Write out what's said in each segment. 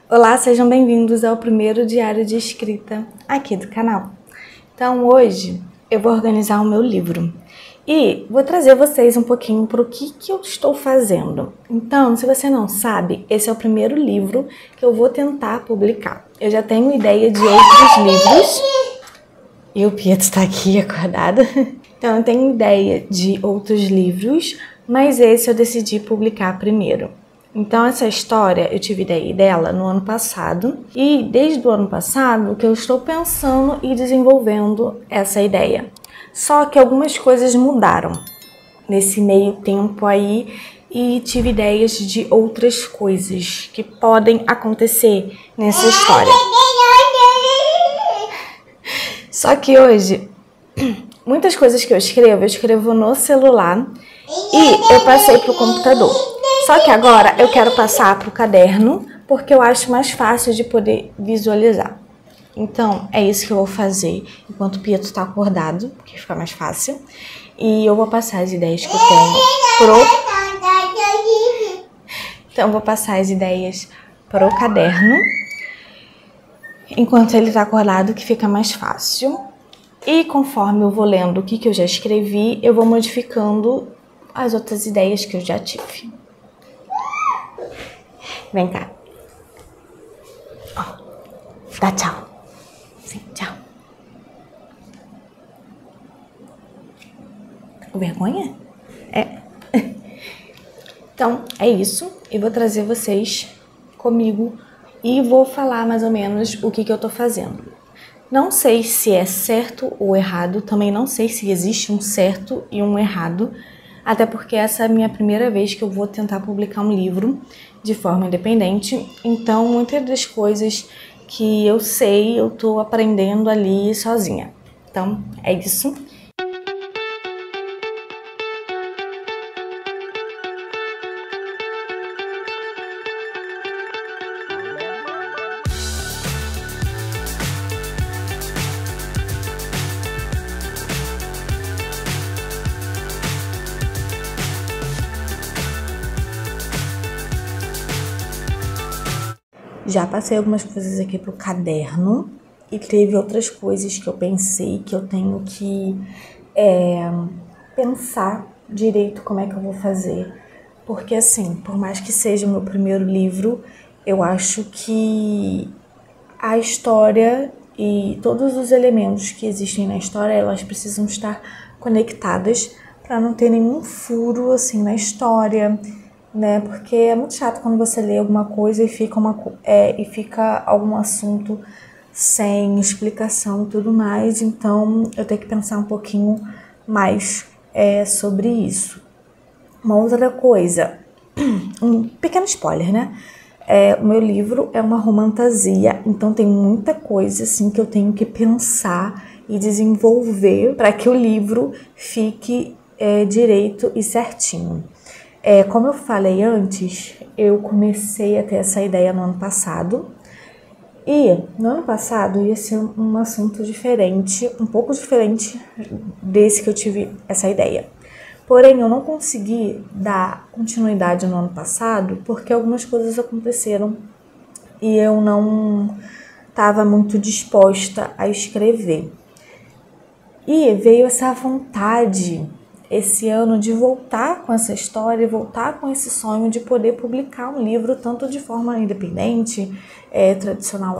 Olá, sejam bem-vindos ao primeiro diário de escrita aqui do canal. Então hoje eu vou organizar o meu livro e vou trazer vocês um pouquinho para o que eu estou fazendo. Então, se você não sabe, esse é o primeiro livro que eu vou tentar publicar. Eu já tenho ideia de outros livros e o Pietro está aqui acordado. Então eu tenho ideia de outros livros, mas esse eu decidi publicar primeiro. Então essa história eu tive ideia dela no ano passado e desde o ano passado que eu estou pensando e desenvolvendo essa ideia. Só que algumas coisas mudaram nesse meio tempo aí e tive ideias de outras coisas que podem acontecer nessa história. Só que hoje, muitas coisas que eu escrevo no celular e eu passei para o computador. Só que agora eu quero passar para o caderno, porque eu acho mais fácil de poder visualizar. Então, é isso que eu vou fazer enquanto o Pietro está acordado, porque fica mais fácil. E eu vou passar as ideias que eu tenho Então, eu vou passar as ideias pro caderno, enquanto ele está acordado, que fica mais fácil. E conforme eu vou lendo o que eu já escrevi, eu vou modificando as outras ideias que eu já tive. Vem cá. Ó, dá tchau. Sim, tchau. Tá com vergonha? É. Então, é isso. Eu vou trazer vocês comigo e vou falar mais ou menos o que eu tô fazendo. Não sei se é certo ou errado, também não sei se existe um certo e um errado, até porque essa é a minha primeira vez que eu vou tentar publicar um livro de forma independente, então muitas das coisas que eu sei, eu tô aprendendo ali sozinha. Então, é isso. Já passei algumas coisas aqui pro caderno e teve outras coisas que eu pensei que eu tenho que pensar direito como é que eu vou fazer. Porque assim, por mais que seja o meu primeiro livro, eu acho que a história e todos os elementos que existem na história, elas precisam estar conectadas para não ter nenhum furo assim na história, né? Porque é muito chato quando você lê alguma coisa e fica algum assunto sem explicação e tudo mais. Então eu tenho que pensar um pouquinho mais sobre isso. Uma outra coisa, um pequeno spoiler, né? O meu livro é uma romantasia, então tem muita coisa assim que eu tenho que pensar e desenvolver para que o livro fique direito e certinho. Como eu falei antes, eu comecei a ter essa ideia no ano passado. E no ano passado ia ser um assunto diferente, um pouco diferente desse que eu tive essa ideia. Porém, eu não consegui dar continuidade no ano passado porque algumas coisas aconteceram e eu não estava muito disposta a escrever. E veio essa vontade esse ano de voltar com essa história, voltar com esse sonho de poder publicar um livro tanto de forma independente, tradicional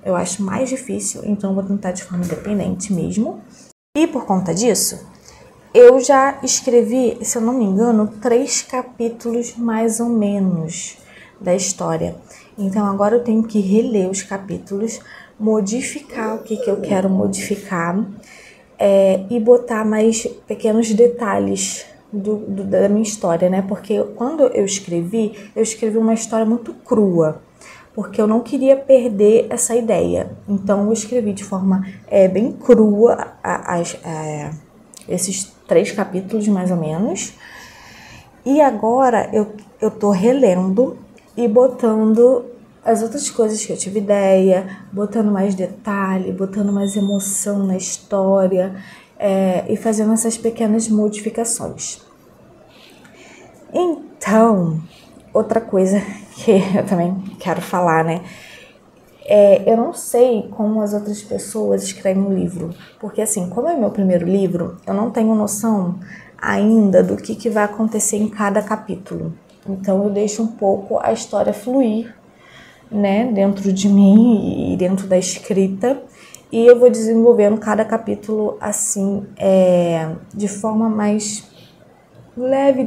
eu acho mais difícil, então eu vou tentar de forma independente mesmo. E por conta disso, eu já escrevi, se eu não me engano, 3 capítulos mais ou menos da história. Então agora eu tenho que reler os capítulos, modificar o que eu quero modificar, e botar mais pequenos detalhes da minha história, né? Porque quando eu escrevi uma história muito crua, porque eu não queria perder essa ideia. Então eu escrevi de forma bem crua esses 3 capítulos mais ou menos. E agora eu tô relendo e botando as outras coisas que eu tive ideia, botando mais detalhe, botando mais emoção na história, e fazendo essas pequenas modificações. Então, outra coisa porque eu também quero falar, né? Eu não sei como as outras pessoas escrevem um livro, porque assim, como é meu primeiro livro, eu não tenho noção ainda do que vai acontecer em cada capítulo. Então eu deixo um pouco a história fluir, né, dentro de mim e dentro da escrita, e eu vou desenvolvendo cada capítulo assim, de forma mais leve,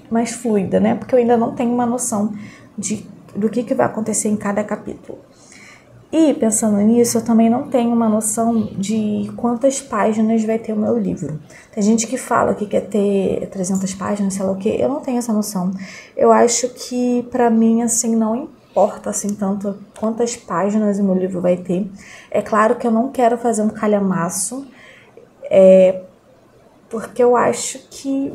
mais fluida, né, porque eu ainda não tenho uma noção do que vai acontecer em cada capítulo. E pensando nisso, eu também não tenho uma noção de quantas páginas vai ter o meu livro. Tem gente que fala que quer ter 300 páginas, sei lá o que, eu não tenho essa noção. Eu acho que pra mim, assim, não importa assim tanto quantas páginas o meu livro vai ter. É claro que eu não quero fazer um calhamaço, porque eu acho que,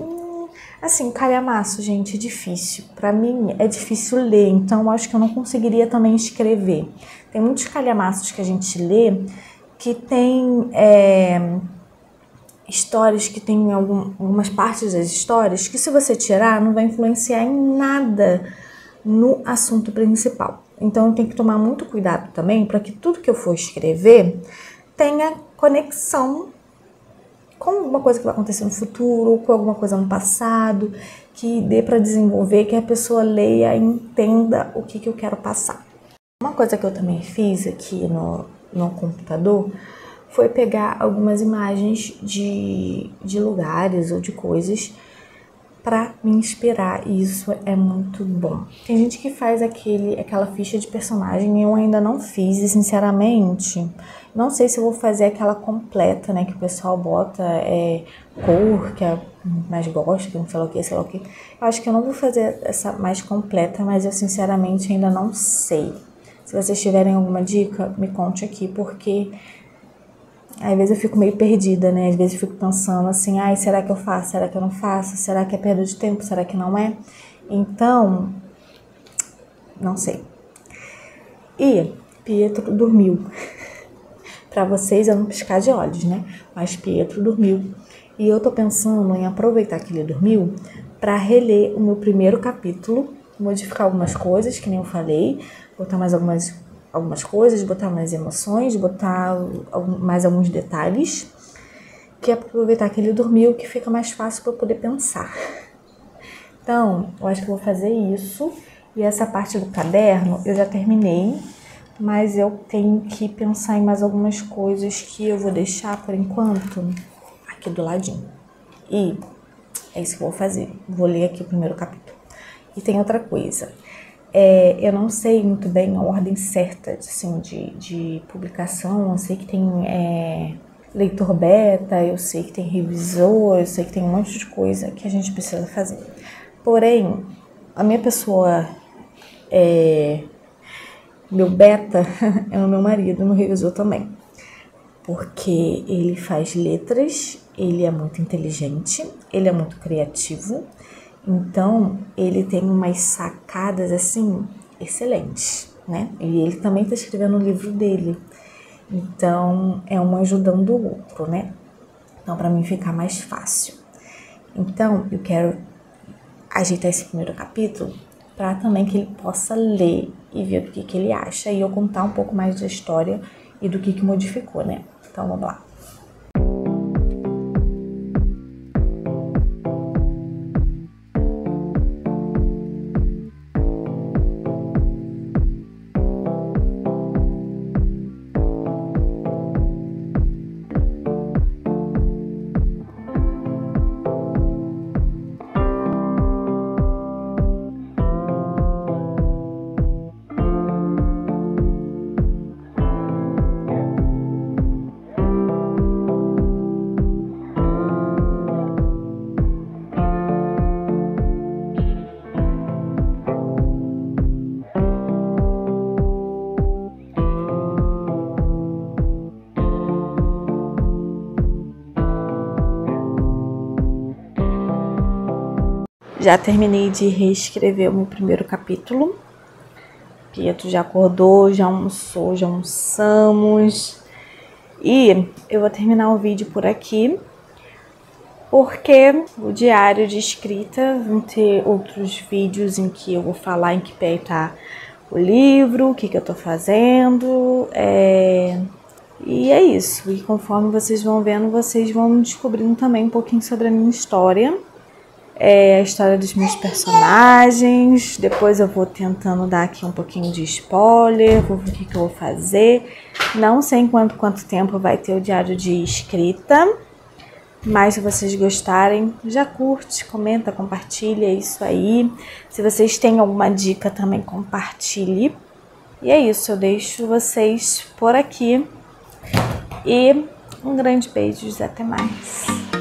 assim, calhamaço, gente, é difícil. Pra mim é difícil ler, então eu acho que eu não conseguiria também escrever. Tem muitos calhamaços que a gente lê que tem histórias que tem algumas partes das histórias que, se você tirar, não vai influenciar em nada no assunto principal. Então eu tenho que tomar muito cuidado também para que tudo que eu for escrever tenha conexão com alguma coisa que vai acontecer no futuro, com alguma coisa no passado, que dê para desenvolver, que a pessoa leia e entenda o que eu quero passar. Uma coisa que eu também fiz aqui no computador foi pegar algumas imagens de lugares ou de coisas para me inspirar, e isso é muito bom. Tem gente que faz aquela ficha de personagem, eu ainda não fiz, e sinceramente não sei se eu vou fazer aquela completa, né, que o pessoal bota cor, que mais gosta, que não sei lá o que, sei lá o que. Eu acho que eu não vou fazer essa mais completa, mas eu sinceramente ainda não sei. Se vocês tiverem alguma dica, me conte aqui, porque às vezes eu fico meio perdida, né? Às vezes eu fico pensando assim, será que eu faço? Será que eu não faço? Será que é perda de tempo? Será que não é? Então, não sei. E Pietro dormiu. Pra vocês é não piscar de olhos, né? Mas Pietro dormiu. E eu tô pensando em aproveitar que ele dormiu pra reler o meu primeiro capítulo, modificar algumas coisas, que nem eu falei, botar mais algumas coisas, botar mais emoções, botar mais alguns detalhes, que é pra aproveitar que ele dormiu, que fica mais fácil pra eu poder pensar. Então, eu acho que eu vou fazer isso. E essa parte do caderno eu já terminei, mas eu tenho que pensar em mais algumas coisas que eu vou deixar por enquanto aqui do ladinho. E é isso que eu vou fazer. Vou ler aqui o primeiro capítulo. E tem outra coisa. Eu não sei muito bem a ordem certa assim, de publicação. Eu sei que tem leitor beta, eu sei que tem revisor, eu sei que tem um monte de coisa que a gente precisa fazer. Porém, a minha pessoa, meu beta, é o meu marido, meu revisor também. Porque ele faz letras, ele é muito inteligente, ele é muito criativo. Então, ele tem umas sacadas, assim, excelentes, né? E ele também tá escrevendo o livro dele. Então, é um ajudando o outro, né? Então, para mim ficar mais fácil. Então, eu quero ajeitar esse primeiro capítulo para também que ele possa ler e ver o que ele acha. E eu contar um pouco mais da história e do que modificou, né? Então, vamos lá. Já terminei de reescrever o meu primeiro capítulo. Pietro já acordou, já almoçou, já almoçamos. E eu vou terminar o vídeo por aqui. porque o diário de escrita vão ter outros vídeos em que eu vou falar em que pé tá o livro, o que eu tô fazendo, e é isso. E conforme vocês vão vendo, vocês vão descobrindo também um pouquinho sobre a minha história, a história dos meus personagens. Depois eu vou tentando dar aqui um pouquinho de spoiler, vou ver o que eu vou fazer. Não sei em quanto tempo vai ter o diário de escrita, mas se vocês gostarem, já curte, comenta, compartilha, é isso aí. Se vocês têm alguma dica também, compartilhe. E é isso, eu deixo vocês por aqui. E um grande beijo e até mais.